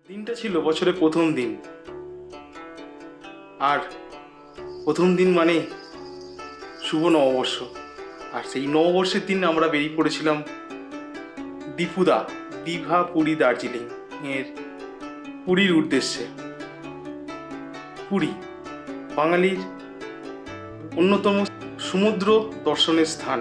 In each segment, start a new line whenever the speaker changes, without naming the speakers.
দিনটা ছিল বছরের প্রথম দিন, আর প্রথম দিন মানে শুভ নববর্ষ। আর সেই নববর্ষের দিন আমরা বেরিয়ে পড়েছিলাম দীঘা পুরী দার্জিলিং এর পুরীর উদ্দেশ্যে। পুরী বাঙালির অন্যতম সমুদ্র দর্শনের স্থান,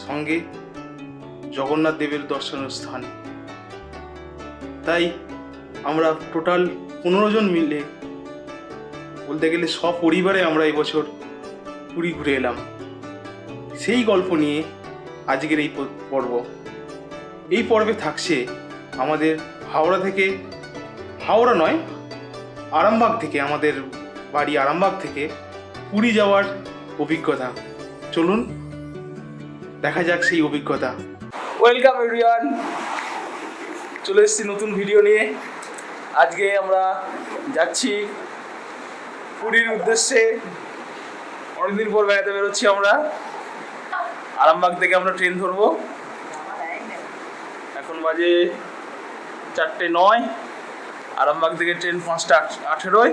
সঙ্গে জগন্নাথ দেবের দর্শনের স্থান। তাই আমরা টোটাল 15 জন মিলে, বলতে গেলে সপরিবারে আমরা এবছর পুরী ঘুরে এলাম। সেই গল্প নিয়ে আজকের এই পর্ব। এই পর্বে থাকছে আমাদের আরামবাগ থেকে, আমাদের বাড়ি আরামবাগ থেকে পুরী যাওয়ার অভিজ্ঞতা। চলুন দেখা যাক সেই অভিজ্ঞতা।
ওয়েলকাম এভরিওয়ান, চলে এসেছি নতুন ভিডিও নিয়ে। আজকে আমরা যাচ্ছি পুরীর উদ্দেশ্যে। অনেকদিন পর বেড়াতে বেরোচ্ছি আমরা। আরামবাগ থেকে আমরা ট্রেন ধরবো। এখন বাজে 4:09। আরামবাগ থেকে ট্রেন 5:18।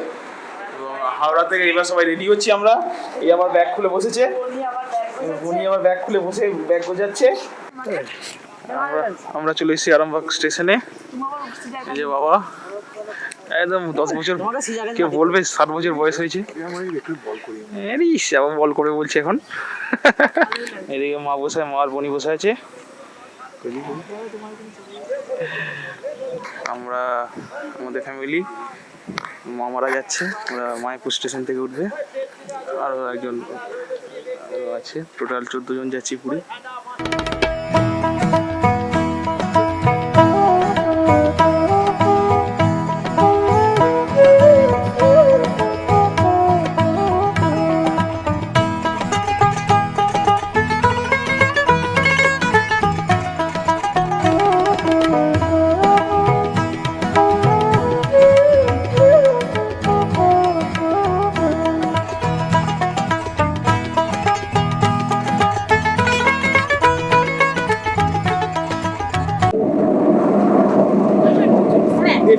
এবং হাওড়া থেকে এবার সবাই রেডি হচ্ছি আমরা। এই আমার ব্যাগ খুলে বসেছে, উনি আমার ব্যাগ খুলে বসে ব্যাগ গোছাচ্ছে। আমরা চলে এসেছি আরামবাগ স্টেশনে। এই যে বাবা, একদম 10 বছর, কেউ বলবে 7 বছর বয়স হয়েছে। আবার বল করে বলছে এখন। এদিকে মা বসে, মা আর বোনি বসে আছে। আমরা আমাদের ফ্যামিলি, মামারা যাচ্ছে, ওরা মায়াপুর স্টেশন থেকে উঠবে। আরও একজন আছে, টোটাল 14 জন যাচ্ছি পুরী।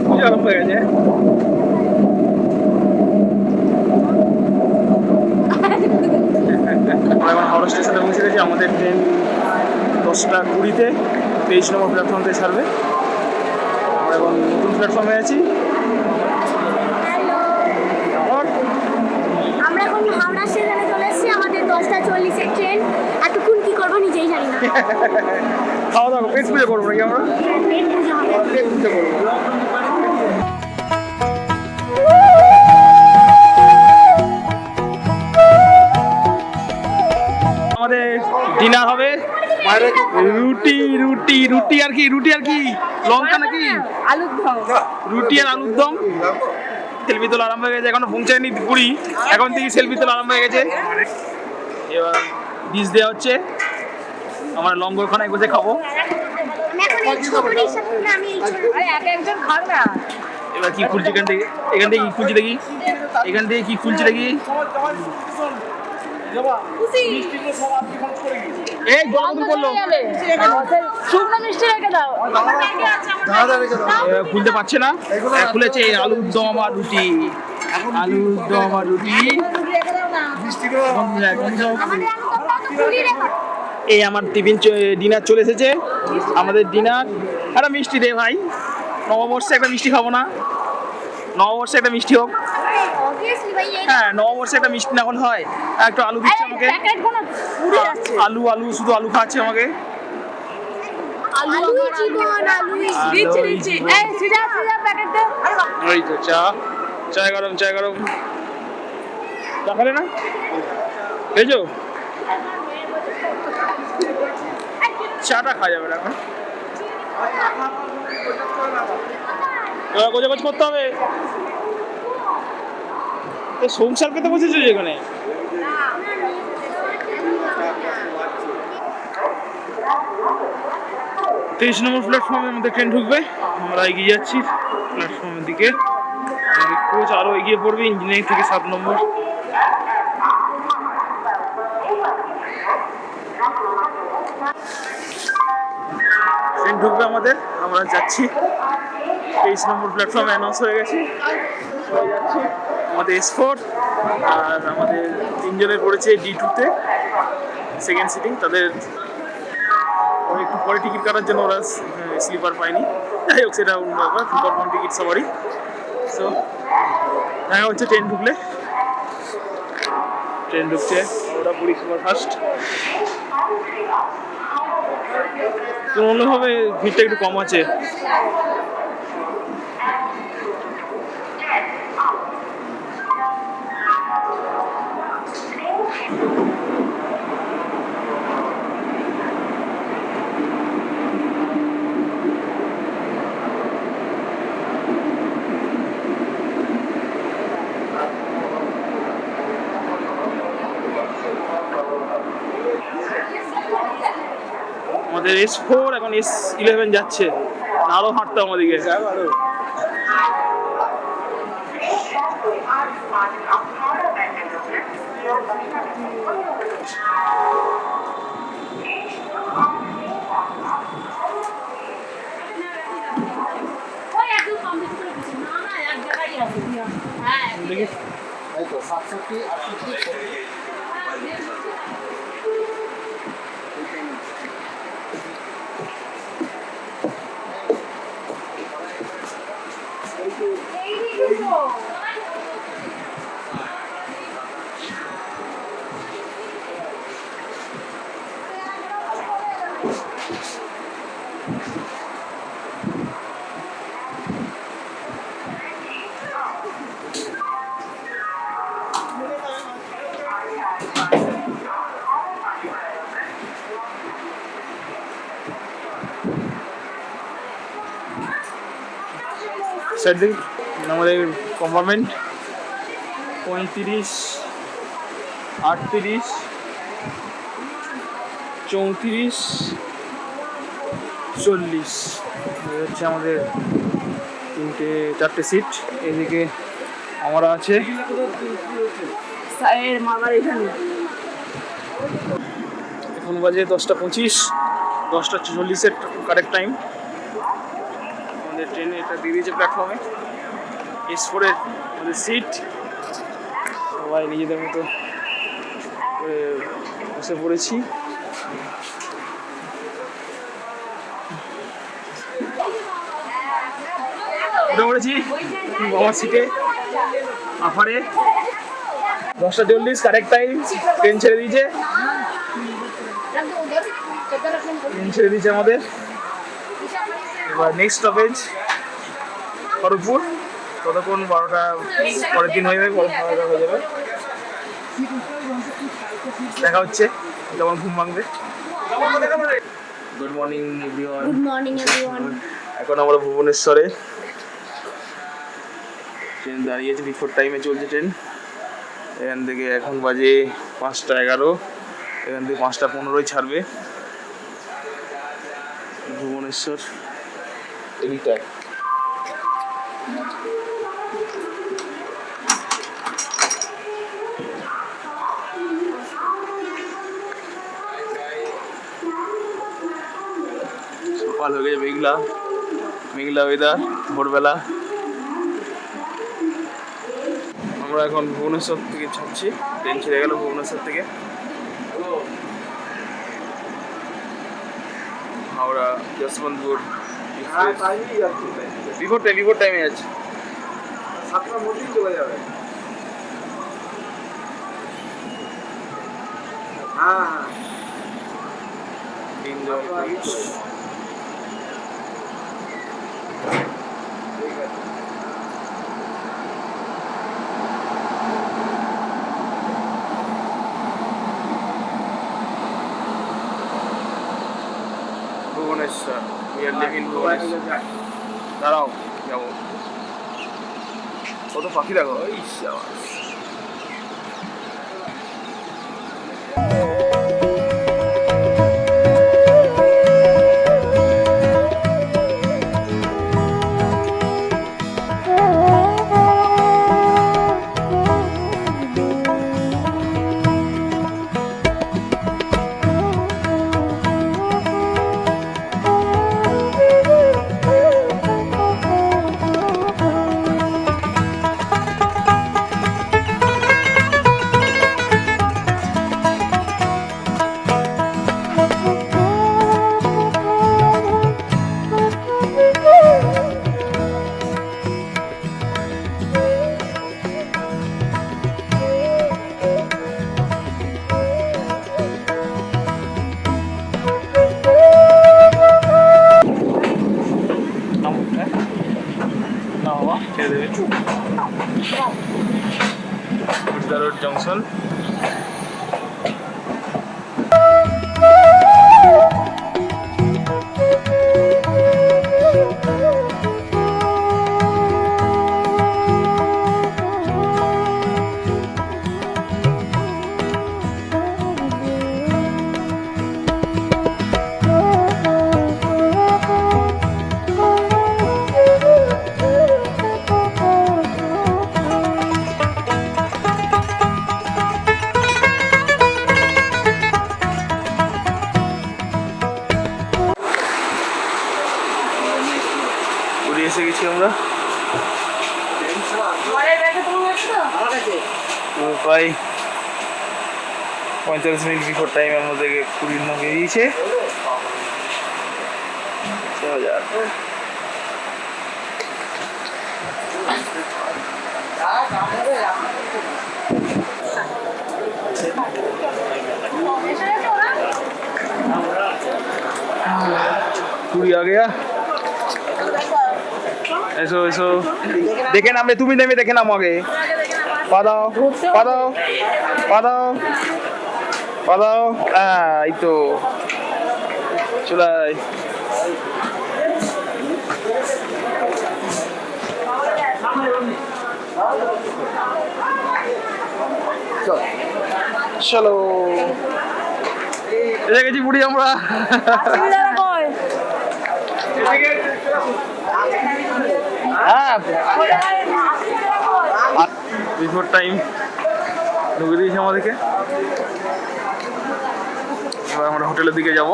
পুজো আরম্ভ হয়ে গেছে। আমরা এখন হাওড়া স্টেশনে পৌঁছে গেছি। আমাদের ট্রেন 10:20-তে 23 নম্বর প্ল্যাটফর্ম থেকে ছাড়বে। আমরা এখন নতুন প্ল্যাটফর্মে আছি।
আমরা এখন হাওড়া স্টেশনে চলে এসেছি। আমাদের 10:40-এর ট্রেন। এতক্ষণ কি করবো নিজেই জানি না।
খাওয়া দাওয়া পেট পুজো করবো নাকি আমরা?
পেট পুজো হবে।
পেট পুজো করবো। আমাদের ডিনার হবে রুটি আর কি লঙ্কা নাকি
আলুর দম,
রুটি আর আলুর দম। সেলফি তোলা আরম্ভ হয়ে গেছে, এখনো পৌঁছায়নি পুরী, এখন থেকে সেলফি তোলা আরম্ভ হয়ে গেছে। এবার ডিশ দেওয়া হচ্ছে, আমরা লঙ্গর খানায় বসে খাবো। এবার কি খুলছি এখান থেকে কি খুলছি দেখি, এই খুলতে পারছে না, খুলেছে আলুর দম আর রুটি। এই আমার টিফিন ডিনার চলে এসেছে। আমাদের ডিনার একটা মিষ্টি দে ভাই, নববর্ষে একটা মিষ্টি খাবো না? নববর্ষে একটা মিষ্টি হোক। হ্যাঁ, নববর্ষে একটা মিষ্টি না হলে হয়? একটু আলু দিচ্ছে আমাকে, আলু শুধু আলু খাচ্ছে আমাকে। ওই তো চা গরম চা খালে না খেয়েছো? চাটা খাওয়া যাবে না এখন, গোছাগোছ করতে হবে। সংসার পেতে বসেছো যেখানে। 23 নম্বর প্ল্যাটফর্মের মধ্যে ট্রেন ঢুকবে। আমরা এগিয়ে যাচ্ছি প্ল্যাটফর্মের দিকে। কোচ আরো এগিয়ে পড়বে ইঞ্জিনিয়ারিং থেকে 7 নম্বর। ট্রেন ঢুকবে আমাদের, আমরা যাচ্ছি। 23 নম্বর প্ল্যাটফর্মে অ্যানাউন্স হয়ে গেছে, হয়ে যাচ্ছে আমাদের S4, আর আমাদের তিনজনের পড়েছে D2-তে সেকেন্ড সিটিং। তাদের ওরা একটু পরে টিকিট কাটার জন্য ওরা স্লিপার পায়নি, যাই হোক সেটা অন্য ব্যাপার, কনফার্ম টিকিট সবারই। সো দেখা হচ্ছে ট্রেন ঢুকলে। ট্রেন ঢুকছে, ওরা পুরী সুপার ফাস্ট। তুলনামূলকভাবে ভিড়টা একটু কম আছে। আমাদের S4 এখন S11 যাচ্ছে, আরো হাঁটতে আমাদেরকে। সাইড আমাদের কম্পার্টমেন্ট 35, 38, 34, 40 হচ্ছে আমাদের চারটে সিট। এদিকে আমরা আছে এখন বাজে 10:25, 10:40 কারেক্ট টাইম। আমাদের ট্রেনে এটা দিয়ে দিয়েছে প্ল্যাটফর্মে, S4-এর আমাদের সিট। সবাই নিজেদের মতো বসে পড়েছি। উঠে পড়েছি আমার সিটে আফারে। 10:40 কারেক্ট টাইম, ট্রেন ছেড়ে দিয়েছে। আমাদের এবার নেক্সট স্টপেজ খড়গপুর। ততক্ষণ 12টা পরের দিন হয়ে যাবে, হয়ে যাবে। দেখা হচ্ছে যখন ঘুম ভাঙবে। Good morning everyone.
Good morning everyone.
এখন আমরা ভুবনেশ্বরে, ট্রেন দাঁড়িয়েছে, বিফোর টাইমে চলছে ট্রেন। এখান থেকে এখন বাজে 5:11, এখান থেকে 5:15 ছাড়বে ভুবনেশ্বর এদিকটায়। সকাল হয়ে গেছে, মেঘলা মেঘলা ওয়েদার, ভোরবেলা। আমরা এখন ভুবনেশ্বর থেকে ছাড়ছি, ট্রেন ছেড়ে গেল ভুবনেশ্বর থেকে। হাওড়া যশবন্তপুর বিফোর টাইমে যাচ্ছে, 7টার মধ্যেই চলে যাবে। হ্যাঁ ভুবনেশ্বর, দাঁড়াও যাবো। কত পাখি দেখো, স্টেশন। পুরী এসে গেছি আমরা। প্রায় 45 মিনিট বিফোর টাইম আমাদেরকে পুরীর নাম বেরিয়েছে। পুরী आ गया। এসো এসো, দেখে নামবে, তুমি নেমে দেখে নামো আগে। পা দাও পা দাও পা দাও পা দাও, এই তো চলে আয়। চলো এসে গেছি পুরী আমরা। হ্যাঁ বিফোর টাইম ঢুকে দিয়েছে আমাদেরকে। এবার আমরা হোটেলের দিকে যাব।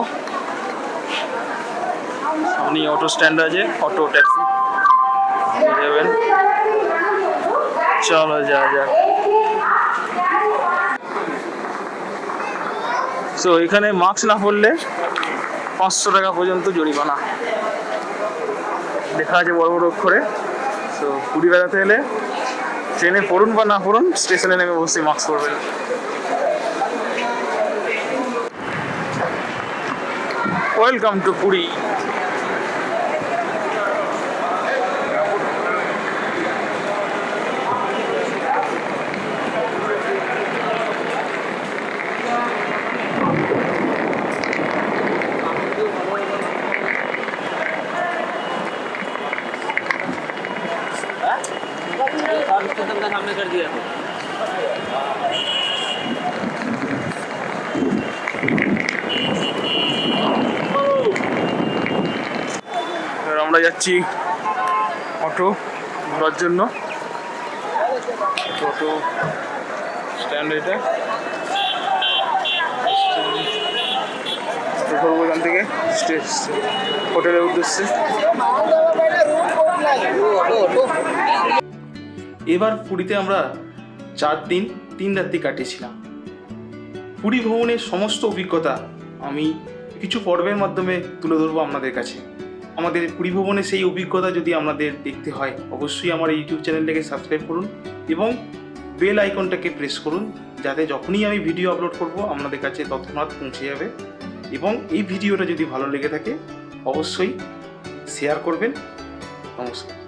সামনে অটো স্ট্যান্ড আছে, অটো ট্যাক্সি যাবেন। চলো যা যাক। সো এখানে মাস্ক না পরলে 500 টাকা পর্যন্ত জরিমানা লেখা আছে বড় বড় অক্ষরে। সো পুরী বেড়াতে এলে ট্রেনে পড়ুন বা না পড়ুন, স্টেশনে নেমে অবশ্যই মাস্ক পরবেন। Welcome to Puri. सामने कर दिया আমরা যাচ্ছি অটো ঘোরার জন্য। অটো স্ট্যান্ড এটা, এখান থেকে হোটেলের উদ্দেশ্যে।
এবার পুরীতে আমরা 4 দিন 3 রাত্রি কাটিয়েছিলাম। পুরী ভ্রমণের সমস্ত অভিজ্ঞতা আমি কিছু পর্বের মাধ্যমে তুলে ধরবো আপনাদের কাছে। আমাদের পুরী ভ্রমণের সেই অভিজ্ঞতা যদি আপনাদের দেখতে হয়, অবশ্যই আমার ইউটিউব চ্যানেলটাকে সাবস্ক্রাইব করুন এবং বেল আইকনটাকে প্রেস করুন, যাতে যখনই আমি ভিডিও আপলোড করব আপনাদের কাছে তৎক্ষণাৎ পৌঁছে যাবে। এবং এই ভিডিওটা যদি ভালো লেগে থাকে অবশ্যই শেয়ার করবেন। নমস্কার।